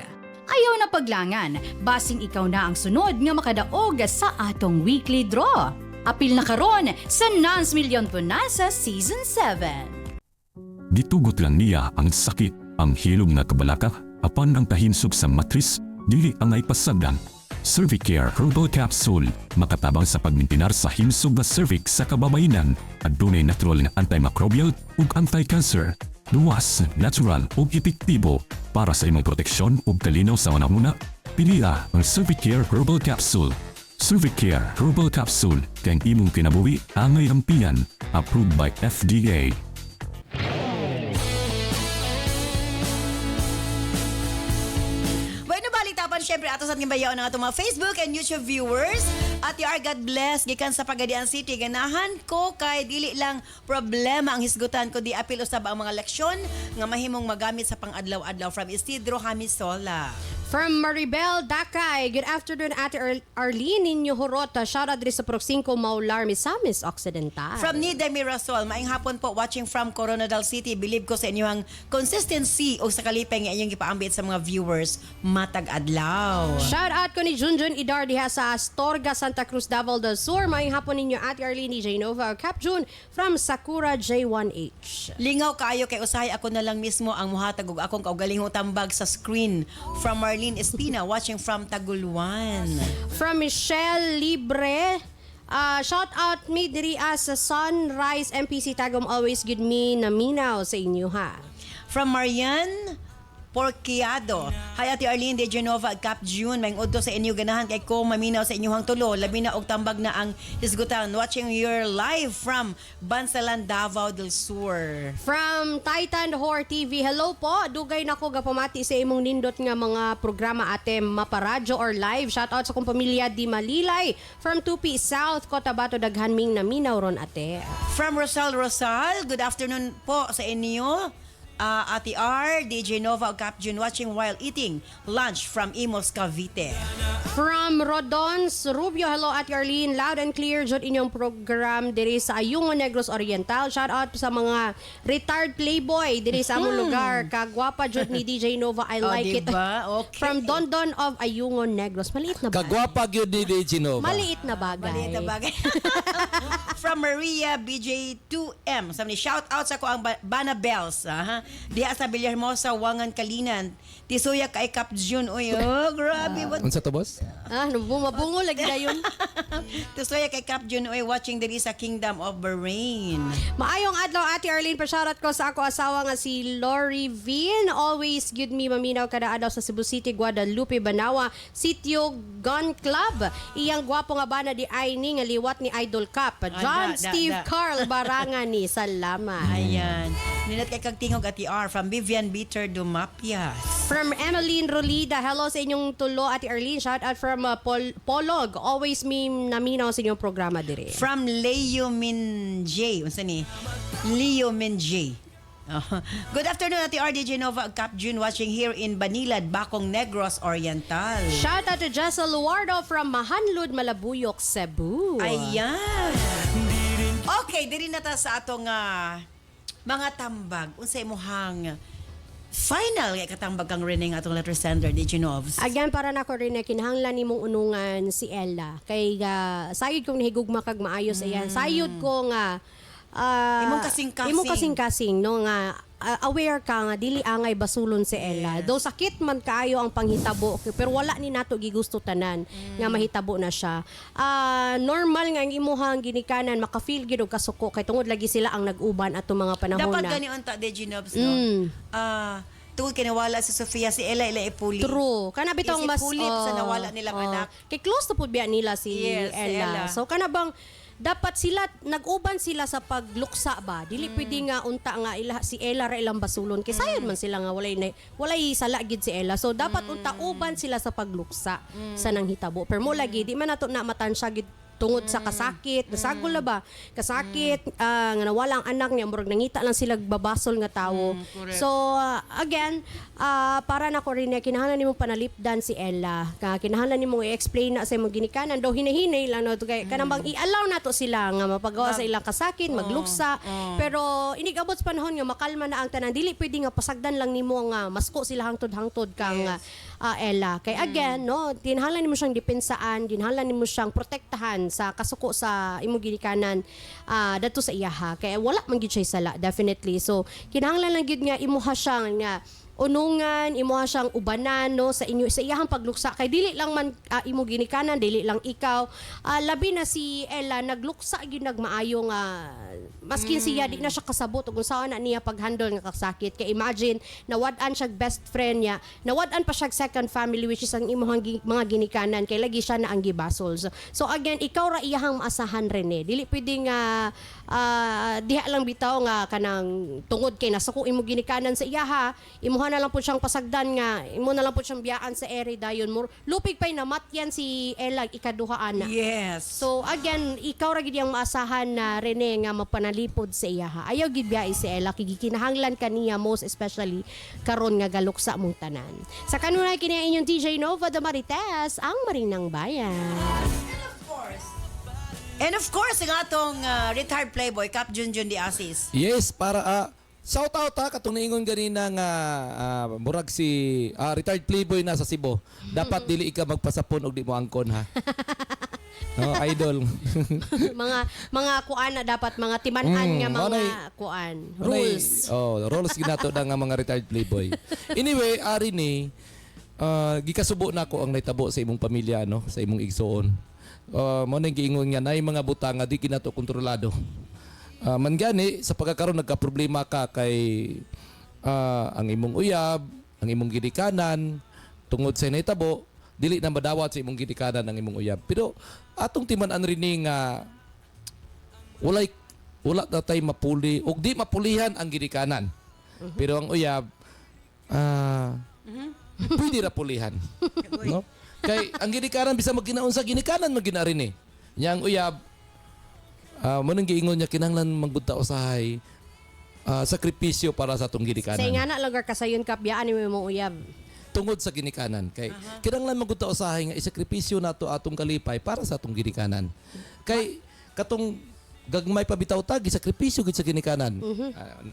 Speaker 12: Ayaw na paglangan, basing ikaw na ang sunod nga makadaog sa atong weekly draw. Apil na karon sa Nance Million Bonanza Season 7.
Speaker 13: Gitugot lang niya ang sakit, ang hilom na kabalaka, apan ang kahinsog sa matris, dili ang ay pasagdan. Cervicare Herbal Capsule, makatabang sa pagmintinar sa himsog na cervix sa kababayenan, at dunay natural na antimicrobial ug anti-cancer. Luwas, natural ug epektibo para sa imong proteksyon ug kalinaw sa una-una. Piliya ang Cervicare Herbal Capsule. Cervicare Herbal Capsule kang imong kinabuhi angay ampian, approved by FDA.
Speaker 1: Siyempre, ato sa ating bayaw ng atong mga Facebook and YouTube viewers. At you are God bless. Gikan sa Pagadian City. Ganahan ko kay dili lang problema ang hisgutan ko di apil usab ang mga leksyon nga mahimong magamit sa pang-adlaw-adlaw from Isidro Hamisola.
Speaker 10: From Maribel Dakay, good afternoon Ate Arlene ninyo Horota. Shout out sa Proxinco Maular, Misamis Occidental.
Speaker 1: From Nida Mirasol, maing hapon po watching from Coronadal City. Believe ko sa inyong consistency o sa kalipay nga inyong ipaambit sa mga viewers matag adlaw.
Speaker 10: Shout out ko ni Junjun Idar diha sa Astorga, Santa Cruz, Davao del Sur. Maing hapon ninyo Ate Arlene DJ Nova Cap June from Sakura J1H.
Speaker 1: Lingaw kaayo kay usahay ako na lang mismo ang muhatag og akong kaugalingong tambag sa screen. From Marlene Espina watching from Taguluan.
Speaker 10: From Michelle Libre, shout out me diri sa Sunrise MPC Tagum, always good me na minaw sa inyo ha.
Speaker 1: From Marian Porquiado. Hi Ate Arlene de Genova Cap June. May udto sa inyo ganahan kay ko maminaw sa inyong tulo. Labi na og tambag na ang hisgutan. Watching your live from Bansalan, Davao del Sur.
Speaker 10: From Titan Horror TV, hello po. Dugay na ko gapamati sa imong nindot nga mga programa ate maparadyo or live. Shout out sa kong pamilya Di Malilay. From 2P South, Cotabato, daghan ming naminaw ron ate.
Speaker 1: From Rosal, good afternoon po sa inyo. Ate R, DJ Nova o Cap June watching while eating lunch from Imos, Cavite.
Speaker 10: From Rodons Rubio, hello Ate Arlene, loud and clear jud inyong program diri sa Ayungon, Negros Oriental. Shout out sa mga retired playboy diri sa among lugar. Kagwapa jud ni DJ Nova, I like
Speaker 1: diba?
Speaker 10: it. Okay. From Dondon of Ayungon, Negros. Maliit na bagay.
Speaker 11: Kagwapa gyud ni DJ Nova.
Speaker 10: Maliit na bagay.
Speaker 1: Maliit na bagay. From Maria BJ2M. Sabi ni shout out sa ko ang Bana Bells. Diha sa Villahermosa, Wangan, Kalinan. Tisuya kay Cap June. Uy, oh, grabe.
Speaker 11: Unsa to boss?
Speaker 10: Mabungo lagi na yun.
Speaker 1: Tisuya kay Cap June. Uy, watching diri sa Kingdom of Bahrain.
Speaker 10: Maayong adlaw Ate Arlene, pa-shoutout ko sa ako asawa nga si Lori Vin. Always good me maminaw kada adlaw sa Cebu City, Guadalupe, Banawa, Sitio Gun Club. Iyang gwapo nga bana di ay ni nga liwat ni Idol Cap. John Steve Carl Barangani. Salamat.
Speaker 1: Ayan. Ninat kay kagtingog Ate R from Vivian Bitter Dumapias.
Speaker 10: From Emeline Rolida, hello sa inyong tulo Ate Arlene. Shout out from Polog. Always me naminaw sa inyong programa dire.
Speaker 1: From Leo Minjay. Unsa ni? Leo Minjay. Good afternoon Ate R, DJ Nova Cap June watching here in Banilad, Bacong, Negros Oriental.
Speaker 10: Shout out to Jessel Luardo from Mahanlud, Malabuyok, Cebu.
Speaker 1: Ayan. Okay, diri na ta sa atong mga tambag. Unsay imong final nga katambag kang Rene atong letter sender di Genovs.
Speaker 10: Again para nako rin na kinahanglan nimong unungan si Ella kay sayod kong nahigugma kag maayos ayan. Sayod ko nga
Speaker 1: imong kasing-kasing
Speaker 10: no nga aware ka nga dili angay basulon si Ella. Though sakit man kaayo ang panghitabo, pero wala ni nato gigusto tanan nga mahitabo na siya. Normal nga ang imuhang ginikanan maka-feel gid og kasuko kay tungod lagi sila ang nag-uban ato mga panahon
Speaker 1: Dapat
Speaker 10: na.
Speaker 1: gani unta de Ginobs, no? Tungkol kinawala si Sofia, si Ella ipuli.
Speaker 10: True. Kana bitong mas
Speaker 1: Isip sa nawala nilang anak.
Speaker 10: Kay close to pud biya nila si
Speaker 1: Yes, si
Speaker 10: Ella.
Speaker 1: Ella.
Speaker 10: So kana bang dapat sila nag-uban sila sa pagluksa ba? Dili pwede nga unta nga si Ella ra ilang basulon kay sayod man sila nga walay sala gid si Ella. So dapat unta uban sila sa pagluksa sa nanghitabo. Pero mo lagi di man nato na matansya gid tungod sa kasakit, nasagol na ba? Kasakit, nga nawala ang anak niya, murag nangita lang sila babasol nga tawo. So, again, para na ko rin, kinahanglan nimong panalipdan si Ella. Kinahanglan nimong i-explain na sa imong ginikanan. Daw hinahinay lang, no? Kanang i-allow na to sila nga mapagawa sa ilang kasakit, magluksa. Pero, inigabot sa panahon nga, makalma na ang tanan. Dili pwede nga pasagdan lang nimo nga masko sila hangtod-hangtod kang Ella. Kay again, no, kinahanglan nimo siyang dipensaan, kinahanglan nimo siyang protektahan sa kasuko sa imong ginikanan dadto sa iyaha. Kay wala man gyud siya sala, definitely. So kinahanglan lang gyud nga imuha siya nga unungan, imuha siyang ubanan no sa inyo sa iyahang pagluksa kay dili lang man imo ginikanan, dili lang ikaw. Labi na si Ella nagluksa gyud nagmaayo nga maskin siya di na siya kasabot ug unsa na niya paghandle nga kasakit. Kay imagine nawad-an siya best friend niya, nawad-an pa siya second family which is ang imong mga ginikanan kay lagi siya na ang gibasol. So again, ikaw ra iyahang maasahan Rene. Dili pwedeng diha lang bitaw nga kanang tungod kay nasuko imo ginikanan sa iyaha, imuha na lang po siyang pasagdan nga, imo na lang po siyang biyaan sa ere dayon mo. Lupig pay na matyan si Ella ikaduhaan na.
Speaker 1: Yes.
Speaker 10: So again, ikaw ra gid yang maasahan na Rene nga mapanalipod sa iyaha. Ayaw gid biya si Ella kiginahanglan kaniya most especially karon nga galuksa mong tanan. Sa kanunay kini ang inyong DJ Nova de Marites, ang Marinang Bayan.
Speaker 1: And of course, ang atong retired playboy, Cap Junjun de Asis.
Speaker 11: Yes, para shout out katong niingon ganina nga murag si retired playboy na sa Cebu. Dapat dili ka magpasapon og di mo angkon ha. No, idol.
Speaker 10: mga kuan na dapat mga timan-an nga mga kuan rules.
Speaker 11: Rules ginato na nga mga retired playboy. Anyway, ari ni gikasubo na ko ang naitabo sa imong pamilya no, sa imong igsoon. Mo nang giingon nga nay mga butang nga di kinato kontrolado. Man gani sa pagkakaroon nagka-problema ka kay ang imong uyab, ang imong ginikanan tungod sa naitabo, dili na madawat sa imong ginikanan ang imong uyab. Pero atong timan-an rin nga wala na tay mapuli ug di mapulihan ang ginikanan. Pero ang uyab pwede ra pulihan. No? Kay ang ginikanan bisa magkinaon sa ginikanan magina rin Nya ang uyab mo nang giingon niya kinahanglan magbunta usahay sakripisyo para sa atong ginikanan.
Speaker 10: Sa ingana lugar kasayon kapyaan ni mo uyab.
Speaker 11: Tungod sa ginikanan kay kinahanglan magbunta usahay nga isakripisyo nato atong kalipay para sa atong ginikanan. Kay katong gagmay pabitaw ta gisakripisyo gid sa ginikanan.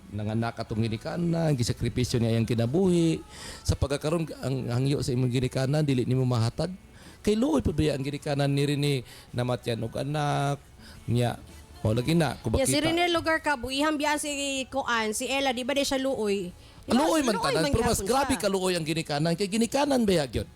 Speaker 11: Nanganak atong ginikanan, gisakripisyo niya ang kinabuhi sa pagkakaroon ang hangyo sa imong ginikanan dili nimo mahatag. Kay luoy pa biya ang ginikanan ni Rene namatyan og anak niya. O lagi na kubakita.
Speaker 10: Si Rene lugar ka buihang biyaan si Kuan, si Ella di ba di siya luoy?
Speaker 11: Luoy man tanan pero mas grabe ka luoy ang ginikanan kay ginikanan baya gyud.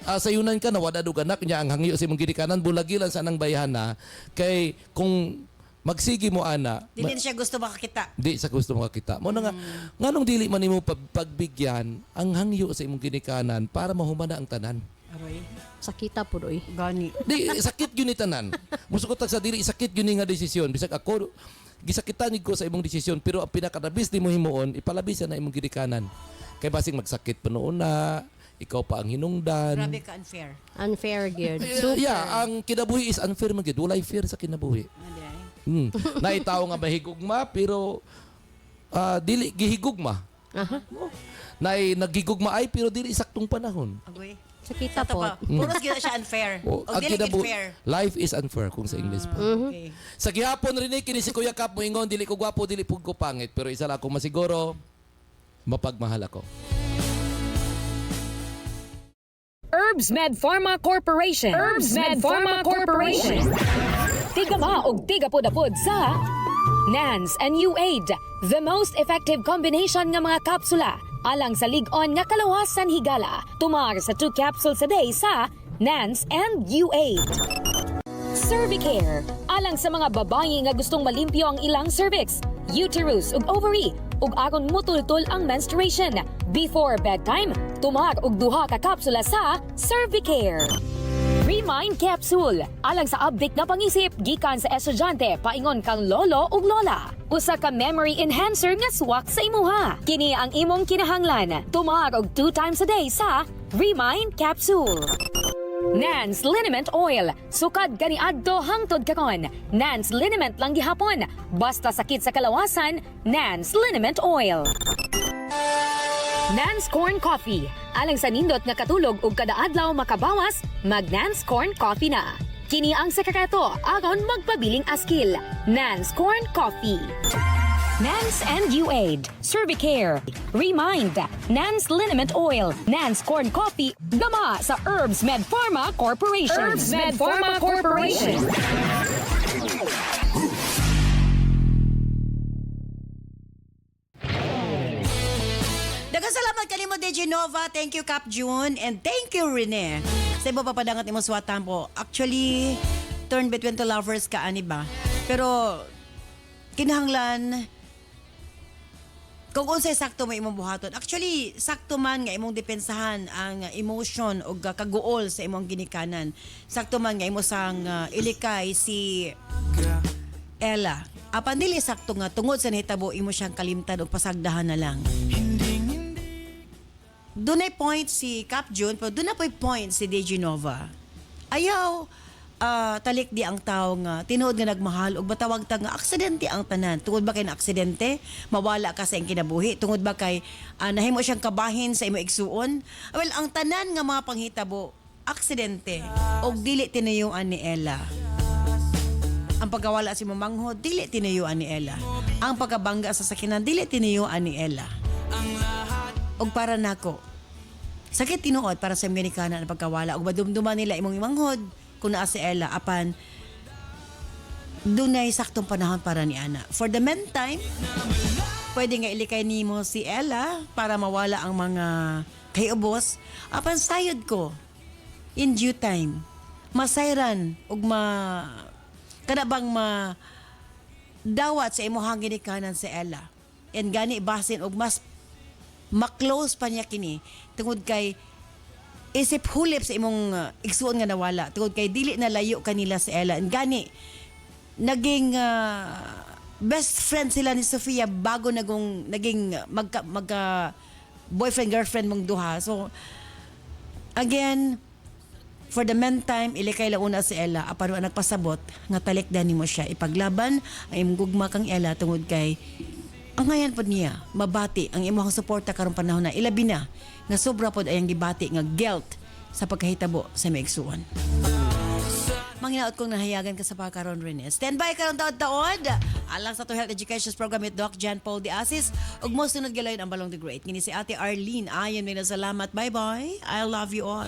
Speaker 11: Sayunan ka na wada duganak niya ang hangyo sa imong ginikanan bulagilan sa nang bayhana kay kung magsigi mo ana
Speaker 1: Dili siya gusto makakita.
Speaker 11: Di sa gusto makakita. Mo na nga nganong dili man nimo pagbigyan ang hangyo sa imong ginikanan para mahumana ang tanan.
Speaker 1: Aroy.
Speaker 10: Sakita po doy.
Speaker 1: Gani.
Speaker 11: Di sakit gyud ni tanan. Musukot sa dili sakit gyud ni nga desisyon bisag ako gisakitan ko sa imong desisyon pero ang pinakadabis nimo himuon ipalabis na imong ginikanan. Kay basing magsakit pa noon na ikaw pa ang hinungdan.
Speaker 1: Grabe ka unfair.
Speaker 10: Unfair gyud.
Speaker 11: Yeah, ang kinabuhi is unfair man gyud. Walay fair sa kinabuhi. Naitaw nga mahigugma pero dili gihigugma. Naggigugma ay pero dili saktong panahon.
Speaker 1: Agoy.
Speaker 10: Sakita po.
Speaker 1: Puros gina siya unfair. O dili gid fair.
Speaker 11: Life is unfair kung sa English pa.
Speaker 1: Okay.
Speaker 11: Sa gihapon rin kini si Kuya Cap moingon dili ko gwapo dili pud ko pangit pero isa lang ako masiguro mapagmahal ako.
Speaker 14: Herbs Med Pharma Corporation. Herbs Med Pharma Corporation. Tiga ba og tiga pod sa NANS and UAID, the most effective combination nga mga kapsula alang sa lig-on nga kalawasan higala. Tumar sa 2 capsules a day sa NANS and UAID. Cervicare, alang sa mga babae nga gustong malimpyo ang ilang cervix, uterus ug ovary, ug aron mutultol ang menstruation. Before bedtime, tumar og 2 ka kapsula sa Cervicare. Remind Capsule, alang sa update na pangisip gikan sa estudyante paingon kang lolo ug lola. Usa ka memory enhancer nga swak sa imuha. Kini ang imong kinahanglan. Tumar og 2 times a day sa Remind Capsule. NANS Liniment Oil, sukad kaniadto hangtod karon. NANS Liniment lang gihapon. Basta sakit sa kalawasan, NANS Liniment Oil. NANS Corn Coffee, alang sa nindot nga katulog ug kada adlaw makabawas, mag NANS Corn Coffee na. Kini ang sekreto aron magpabiling askil. NANS Corn Coffee. NANS and UAID, Cervicare, Remind, NANS Liniment Oil, NANS Corn Coffee, gama sa Herbs Med Pharma Corporation. Herbs Med Pharma Corporation.
Speaker 1: Daghang salamat kanimo DJ Nova. Thank you Cap June and thank you Rene. Sa iba papadangat imong suwatan po. Actually, turn between two lovers ka ani ba? Pero kinahanglan kung unsay sakto mo imong buhaton. Actually, sakto man nga imong depensahan ang emotion o kaguol sa imong ginikanan. Sakto man nga imo sang ilikay si Ella. Apan dili sakto nga tungod sa nahitabo imo siyang kalimtan o pasagdahan na lang. Dunay point si Cap June, pero dunay point si DJ Nova. Ayaw talik di ang tao nga tinuod nga nagmahal ug batawag ta nga aksidente ang tanan. Tungod ba kay na aksidente, mawala ka sa iyang kinabuhi. Tungod ba kay nahimo siyang kabahin sa imo igsuon. Well, ang tanan nga mga panghitabo aksidente og dili tinuyuan ni Ella. Ang pagkawala si Mamanghod, dili tinuyuan ni Ella. Ang pagkabangga sa sakinan, dili tinuyuan ni Ella. Og para nako, sakit tinuod para sa Amerikana ang pagkawala. Og madumduman nila imong imanghod kung naa si Ella. Apan, dunay saktong panahon para ni Ana. For the meantime, pwede nga ilikay nimo si Ella para mawala ang mga kayubos. Apan sayod ko, in due time, masayran ug kada bang dawat sa imuhang ginikanan si Ella. And gani basin og mas ma-close pa niya kini tungod kay isip hulip sa imong igsuon nga nawala tungod kay dili na layo kanila si Ella. And gani naging best friend sila ni Sofia bago naging magka boyfriend girlfriend mong duha. So again, for the meantime, ilikay lang una si Ella. Aparo ang nagpasabot, nga talikdan mo siya. Ipaglaban ang imong gugma kang Ella tungod kay ang ngayon po niya, mabati ang imong suporta karong panahon na ilabi na nga sobra pod ayang gibati nga guilt sa pagkahitabo sa maigsuon. Manginaot kong nahayagan ka sa pagkaroon rin. Stand by karong taod-taod. Alang sa to health education program with Doc John Paul De Asis. Ug mo sunod galayon ang Balong the Great. Ngini si Ate Arlene. Ayon may salamat. Bye-bye. I love you all.